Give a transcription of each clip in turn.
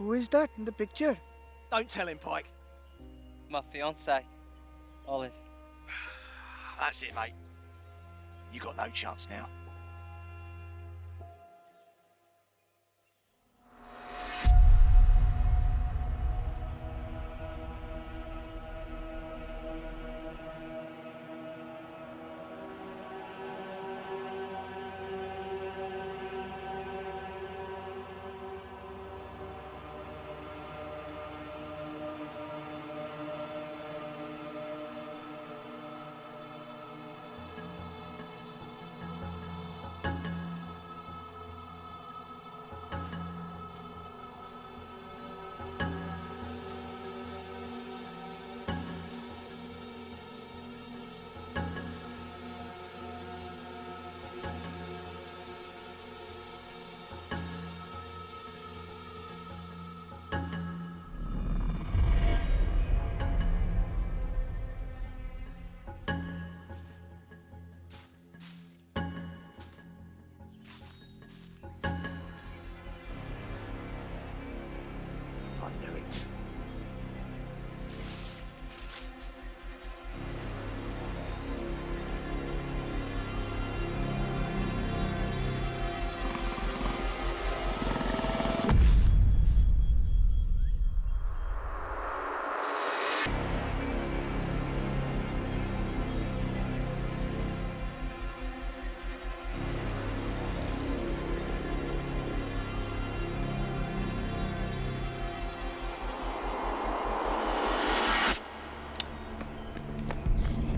Who is that in the picture? Don't tell him, Pike. My fiancée, Olive. That's it, mate. You got no chance now. I knew it.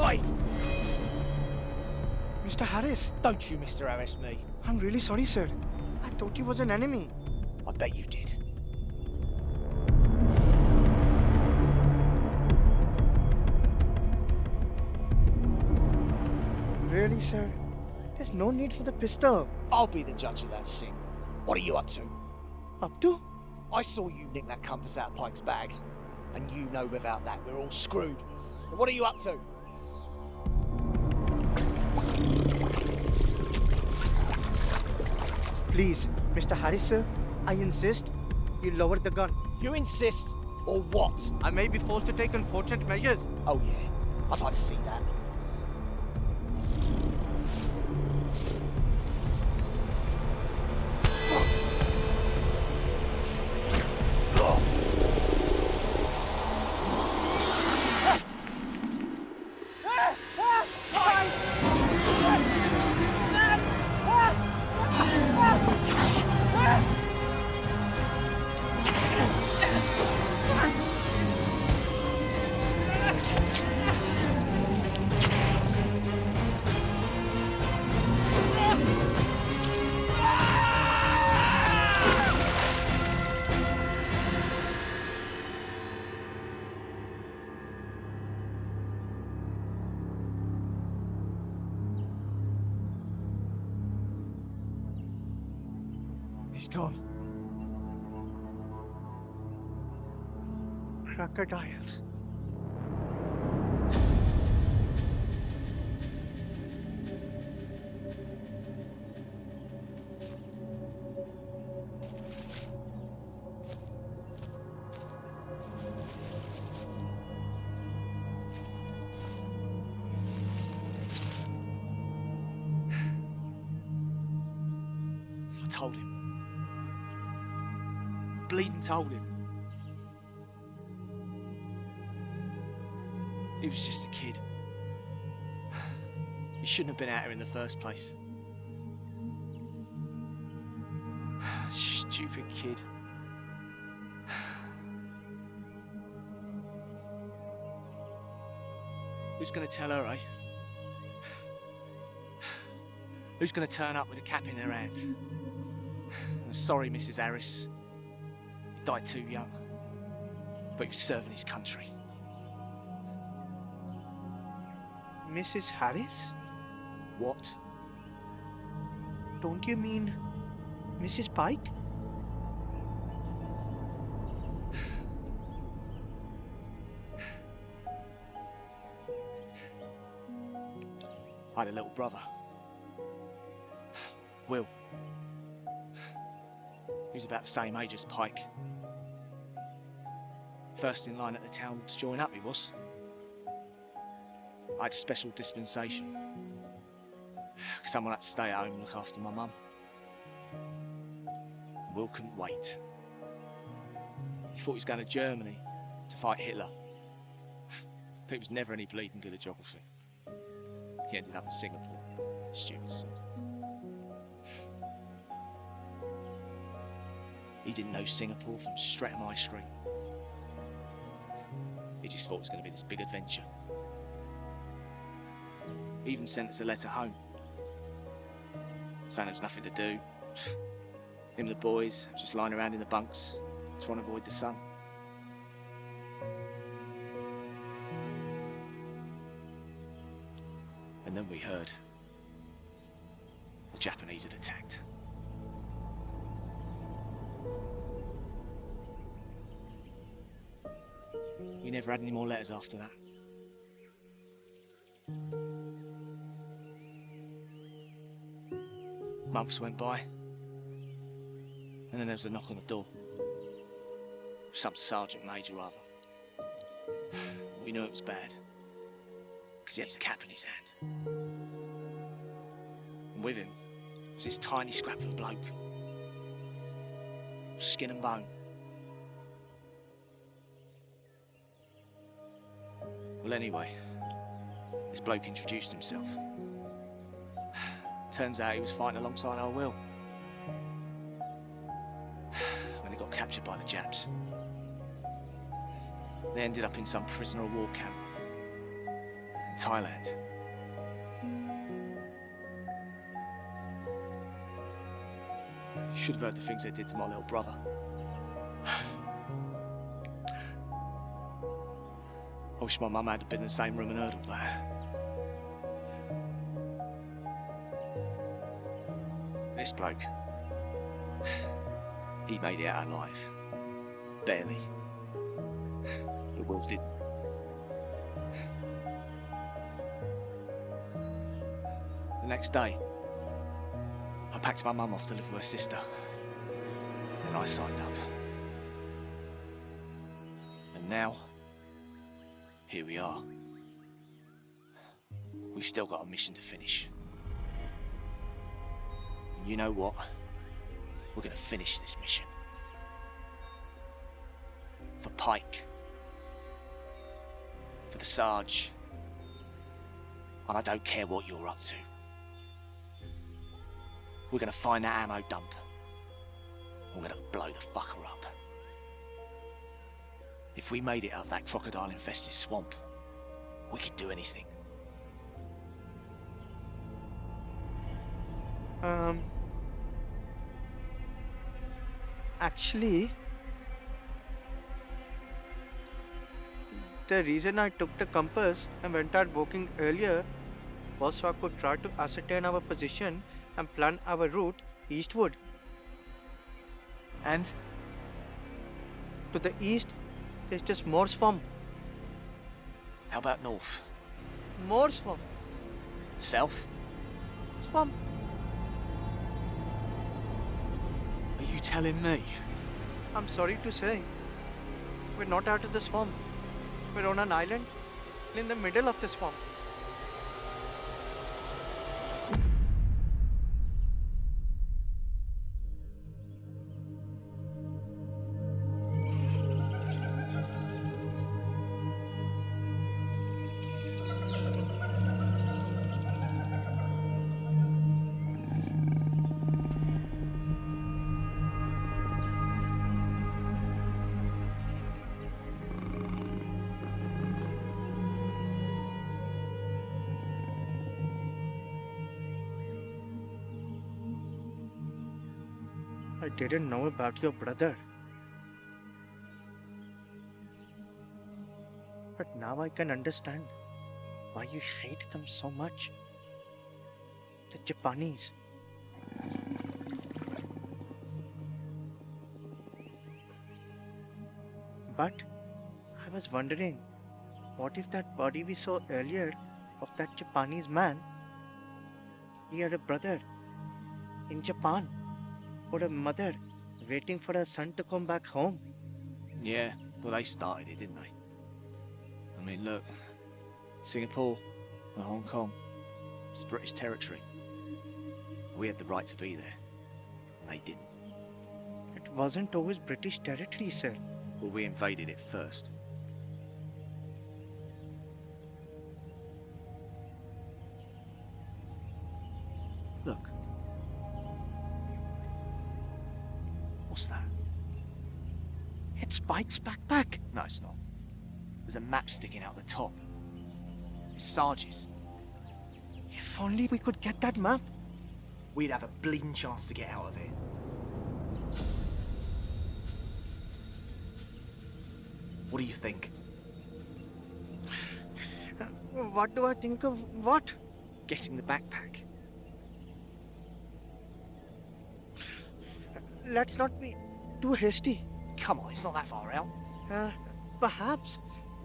Oi! Mr. Harris, Don't you, Mr. Harris, me. I'm really sorry, sir. I thought he was an enemy. I bet you did. Really, sir? There's no need for the pistol. I'll be the judge of that scene. What are you up to? Up to? I saw you nick that compass out of Pike's bag, and you know without that we're all screwed. So what are you up to? Please, Mr. Harris, sir, I insist you lower the gun. You insist, or what? I may be forced to take unfortunate measures. Oh yeah, I'd like to see that. He's gone. Crocodiles. I told him. Bleeding told him. He was just a kid. He shouldn't have been out here in the first place. Stupid kid. Who's gonna tell her, eh? Who's gonna turn up with a cap in her hand? I'm sorry, Mrs. Harris. He died too young. But he was serving his country. Mrs. Harris? What? Don't you mean Mrs. Pike? I had a little brother. Will. He was about the same age as Pike. First in line at the town to join up, he was. I had special dispensation. Someone had to stay at home and look after my mum. Will couldn't wait. He thought he was going to Germany to fight Hitler. But he was never any bleeding good at geography. He ended up in Singapore. Stupid son. He didn't know Singapore from Streatham High Street. He just thought it was going to be this big adventure. He even sent us a letter home, saying there was nothing to do. Him and the boys just lying around in the bunks, trying to avoid the sun. And then we heard the Japanese had attacked. We never had any more letters after that. Months went by, and then there was a knock on the door. Some sergeant major rather. We knew it was bad, because he had his cap in his hand. And with him was this tiny scrap of a bloke. Skin and bone. Well, anyway, this bloke introduced himself. Turns out he was fighting alongside our Will when they got captured by the Japs. They ended up in some prisoner of war camp in Thailand. You should have heard the things they did to my little brother. I wish my mum had been in the same room and heard all that. This bloke, he made it out alive. Barely. But Will didn't. The next day, I packed my mum off to live with her sister. And I signed up. And now, here we are. We've still got a mission to finish. And you know what? We're gonna finish this mission. For Pike. For the Sarge. And I don't care what you're up to. We're gonna find that ammo dump. We're gonna blow the fucker up. If we made it out of that crocodile-infested swamp, we could do anything. Actually, the reason I took the compass and went out walking earlier was so I could try to ascertain our position and plan our route eastward. And? To the east, there's just more swamp. How about north? More swamp. South? Swamp. Are you telling me? I'm sorry to say, we're not out of the swamp. We're on an island in the middle of the swamp. I didn't know about your brother. But now I can understand why you hate them so much. The Japanese. But I was wondering, what if that body we saw earlier of that Japanese man, he had a brother in Japan? Or a mother waiting for her son to come back home? Yeah, Well, they started it, didn't they? I mean, look, Singapore and Hong Kong, it's British territory. We had the right to be there. They didn't. It wasn't always British territory, sir. Well, we invaded it first. Look. What's that? It's Spike's backpack. No, it's not. There's a map sticking out the top. It's Sarge's. If only we could get that map. We'd have a bleeding chance to get out of it. What do you think? What do I think of what? Getting the backpack. Let's not be too hasty. Come on, it's not that far out. Perhaps,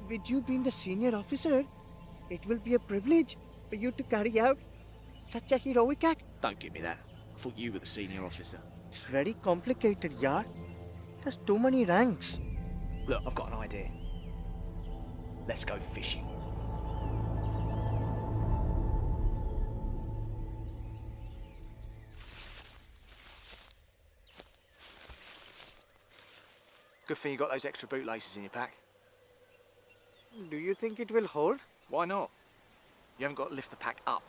with you being the senior officer, it will be a privilege for you to carry out such a heroic act. Don't give me that. I thought you were the senior officer. It's very complicated, yaar. There's too many ranks. Look, I've got an idea. Let's go fishing. Good thing you got those extra bootlaces in your pack. Do you think it will hold? Why not? You haven't got to lift the pack up.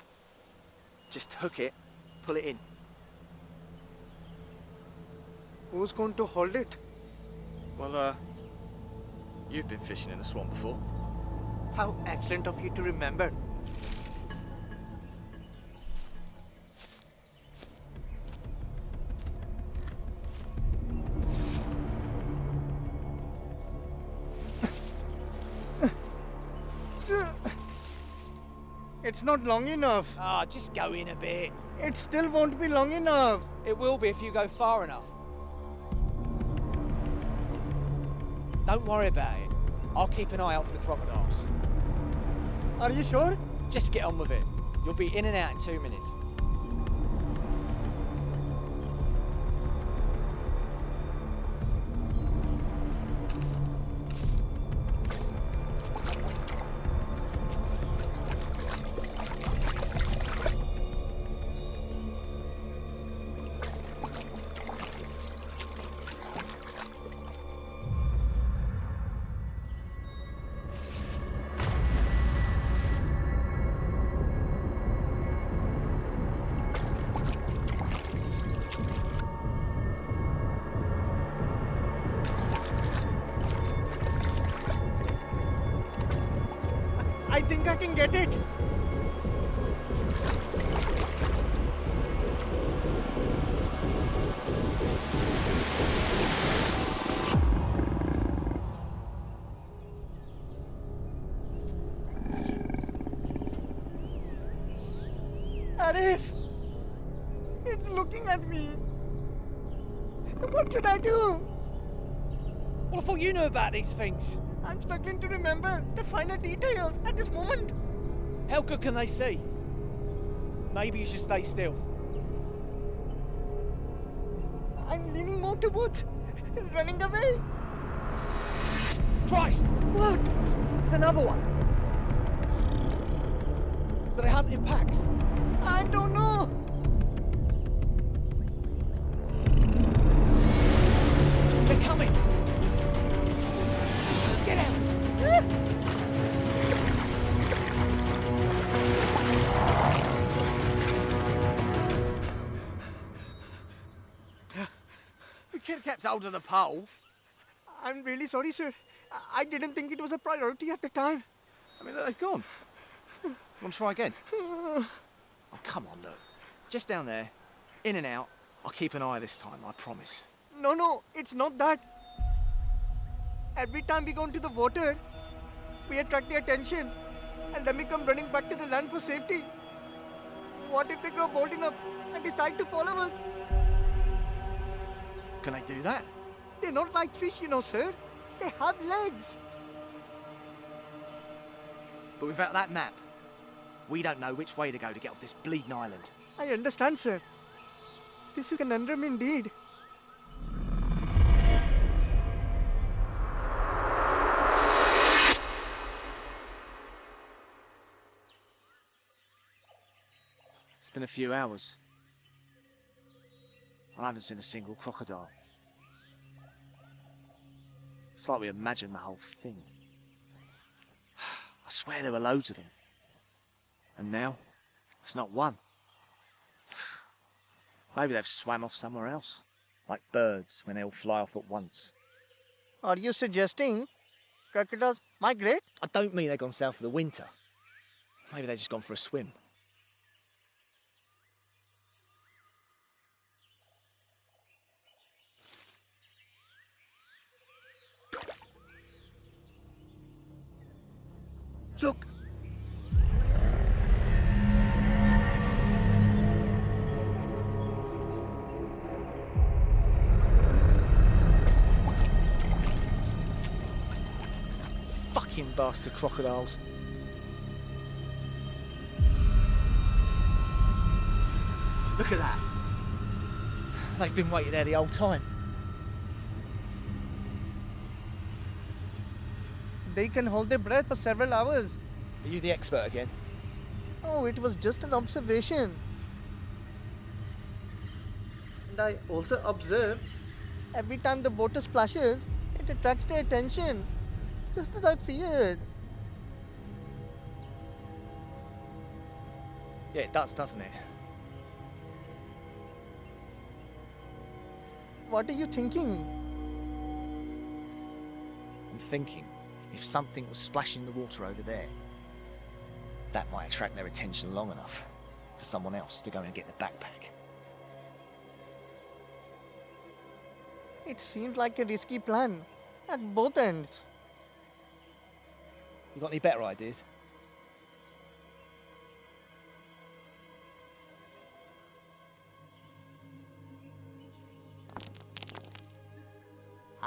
Just hook it, pull it in. Who's going to hold it? Well, you've been fishing in the swamp before. How excellent of you to remember. It's not long enough. Ah, just go in a bit. It still won't be long enough. It will be if you go far enough. Don't worry about it. I'll keep an eye out for the crocodiles. Are you sure? Just get on with it. You'll be in and out in 2 minutes. I think I can get it. Aris! It's looking at me. What should I do? Well, I thought you knew about these things. I'm struggling to remember the finer details at this moment. How good can they see? Maybe you should stay still. I'm leaning more towards running away. Christ! What? There's another one. Do they hunt in packs? I don't know. They're coming! Get out! You could have kept hold of the pole. I'm really sorry, sir. I didn't think it was a priority at the time. I mean, they've gone. You want to try again? Oh, come on, look. Just down there, in and out. I'll keep an eye this time, I promise. No, it's not that. Every time we go into the water, we attract their attention, and then we come running back to the land for safety. What if they grow bold enough and decide to follow us? Can they do that? They're not like fish, you know, sir. They have legs. But without that map, we don't know which way to go to get off this bleeding island. I understand, sir. This is a conundrum indeed. It's been a few hours. I haven't seen a single crocodile. It's like we imagined the whole thing. I swear there were loads of them. And now, there's not one. Maybe they've swam off somewhere else. Like birds when they all fly off at once. Are you suggesting crocodiles migrate? I don't mean they've gone south for the winter. Maybe they've just gone for a swim. Look! Fucking bastard crocodiles. Look at that. They've been waiting there the whole time. They can hold their breath for several hours. Are you the expert again? Oh, it was just an observation. And I also observed every time the water splashes, it attracts their attention. Just as I feared. Yeah, it does, doesn't it? What are you thinking? I'm thinking, if something was splashing the water over there, that might attract their attention long enough for someone else to go and get the backpack. It seems like a risky plan at both ends. You got any better ideas?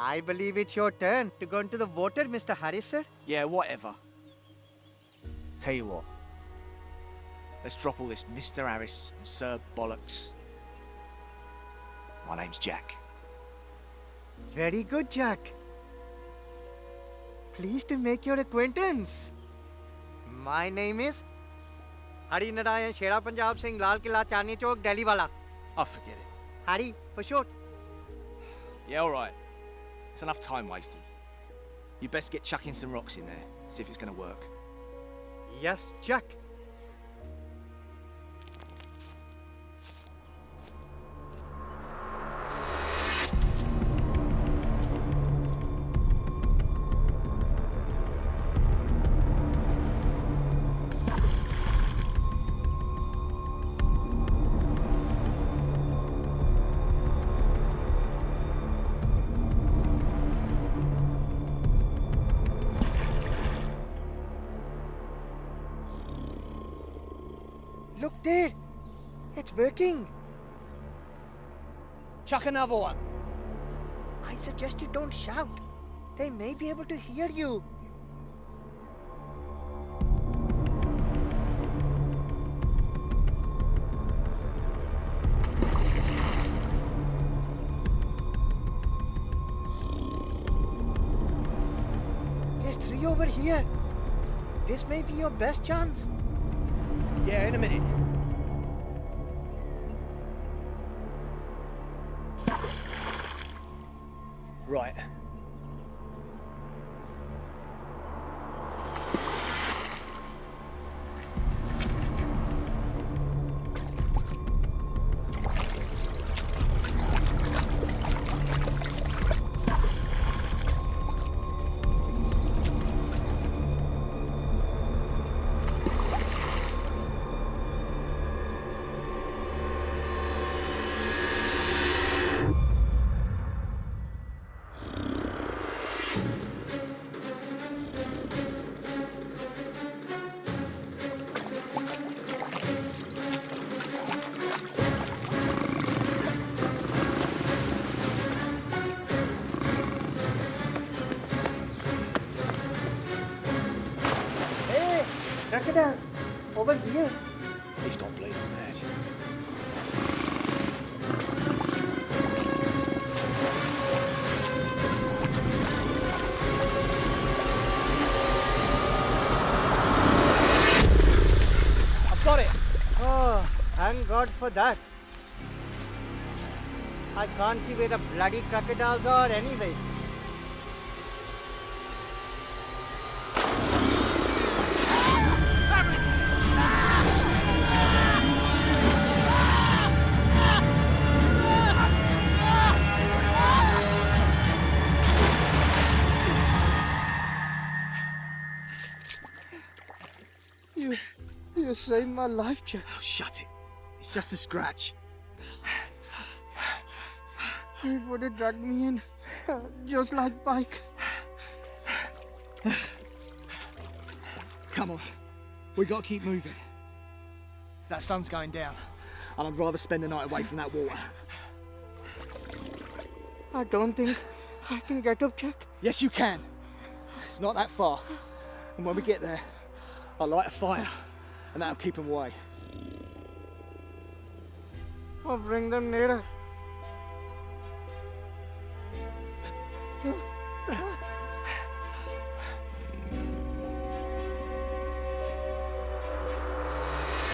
I believe it's your turn to go into the water, Mr. Harris, sir. Yeah, whatever. Tell you what. Let's drop all this Mr. Harris and Sir Bollocks. My name's Jack. Very good, Jack. Pleased to make your acquaintance. My name is Hari Narayan Shera Punjab Singh Lal Killa Chandni Chowk Delhi wala. Oh, forget it. Hari for short. Yeah, all right. It's enough time wasted. You best get chucking some rocks in there, see if it's going to work. Yes, Jack. Look there! It's working! Chuck another one. I suggest you don't shout. They may be able to hear you. There's 3 over here. This may be your best chance. Yeah, in a minute. Right. Crocodile, over here. He's gone bleeding mad. I've got it. Oh, Thank God for that. I can't see where the bloody crocodiles are anyway. You saved my life, Jack. Oh, shut it. It's just a scratch. It would have dragged me in, just like Pike. Come on. We gotta keep moving. That sun's going down, and I'd rather spend the night away from that water. I don't think I can get up, Jack. Yes, you can. It's not that far. And when we get there, I'll light a fire, and that'll keep them away. I'll bring them nearer.